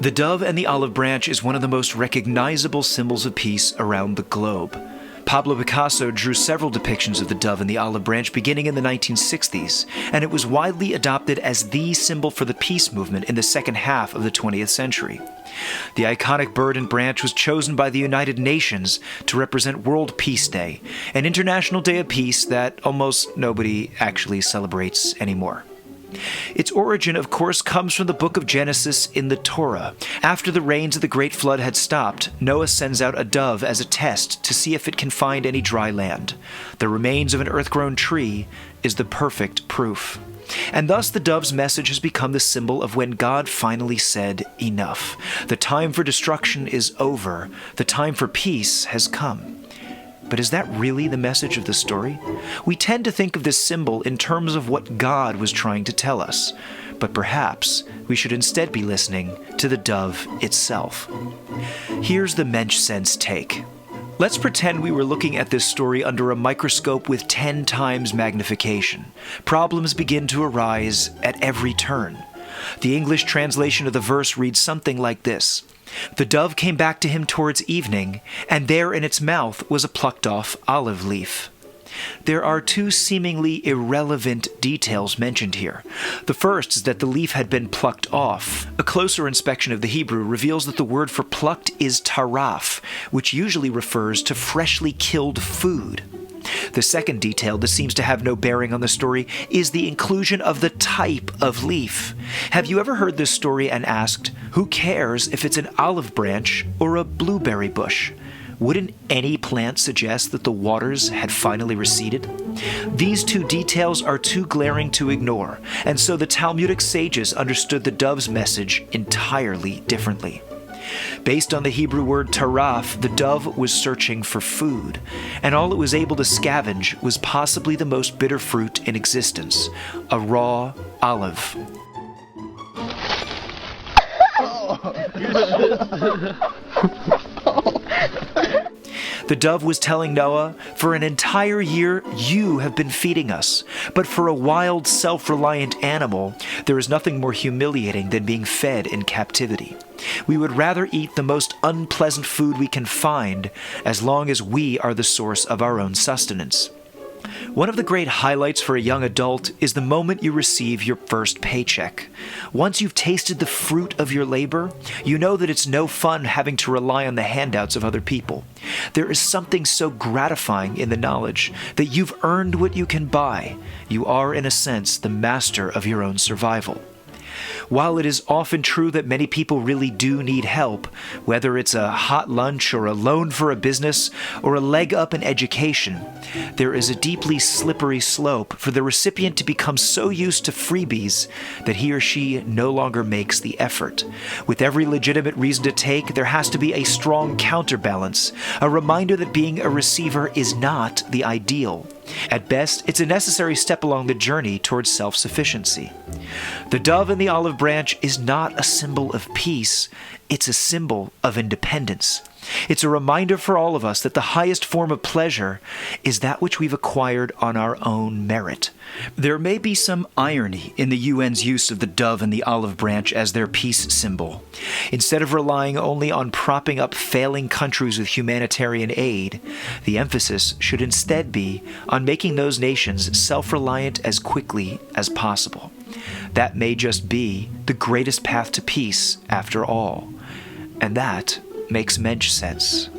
The dove and the olive branch is one of the most recognizable symbols of peace around the globe. Pablo Picasso drew several depictions of the dove and the olive branch beginning in the 1960s, and it was widely adopted as the symbol for the peace movement in the second half of the 20th century. The iconic bird and branch was chosen by the United Nations to represent World Peace Day, an international day of peace that almost nobody actually celebrates anymore. Its origin, of course, comes from the book of Genesis in the Torah. After the rains of the Great Flood had stopped, Noah sends out a dove as a test to see if it can find any dry land. The remains of an earth-grown tree is the perfect proof. And thus the dove's message has become the symbol of when God finally said, "Enough. The time for destruction is over. The time for peace has come." But is that really the message of the story? We tend to think of this symbol in terms of what God was trying to tell us, but perhaps we should instead be listening to the dove itself. Here's the Mensch Sense take. Let's pretend we were looking at this story under a microscope with 10 times magnification. Problems begin to arise at every turn. The English translation of the verse reads something like this: "The dove came back to him towards evening, and there in its mouth was a plucked-off olive leaf." There are two seemingly irrelevant details mentioned here. The first is that the leaf had been plucked off. A closer inspection of the Hebrew reveals that the word for plucked is taraf, which usually refers to freshly killed food. The second detail that seems to have no bearing on the story is the inclusion of the type of leaf. Have you ever heard this story and asked, who cares if it's an olive branch or a blueberry bush? Wouldn't any plant suggest that the waters had finally receded? These two details are too glaring to ignore, and so the Talmudic sages understood the dove's message entirely differently. Based on the Hebrew word taraf, the dove was searching for food, and all it was able to scavenge was possibly the most bitter fruit in existence, a raw olive. The dove was telling Noah, "For an entire year, you have been feeding us. But for a wild, self-reliant animal, there is nothing more humiliating than being fed in captivity. We would rather eat the most unpleasant food we can find, as long as we are the source of our own sustenance." One of the great highlights for a young adult is the moment you receive your first paycheck. Once you've tasted the fruit of your labor, you know that it's no fun having to rely on the handouts of other people. There is something so gratifying in the knowledge that you've earned what you can buy. You are, in a sense, the master of your own survival. While it is often true that many people really do need help, whether it's a hot lunch or a loan for a business or a leg up in education, there is a deeply slippery slope for the recipient to become so used to freebies that he or she no longer makes the effort. With every legitimate reason to take, there has to be a strong counterbalance, a reminder that being a receiver is not the ideal. At best, it's a necessary step along the journey towards self-sufficiency. The dove and the olive branch is not a symbol of peace, it's a symbol of independence. It's a reminder for all of us that the highest form of pleasure is that which we've acquired on our own merit. There may be some irony in the UN's use of the dove and the olive branch as their peace symbol. Instead of relying only on propping up failing countries with humanitarian aid, the emphasis should instead be on making those nations self-reliant as quickly as possible. That may just be the greatest path to peace after all. And that makes Mensch sense.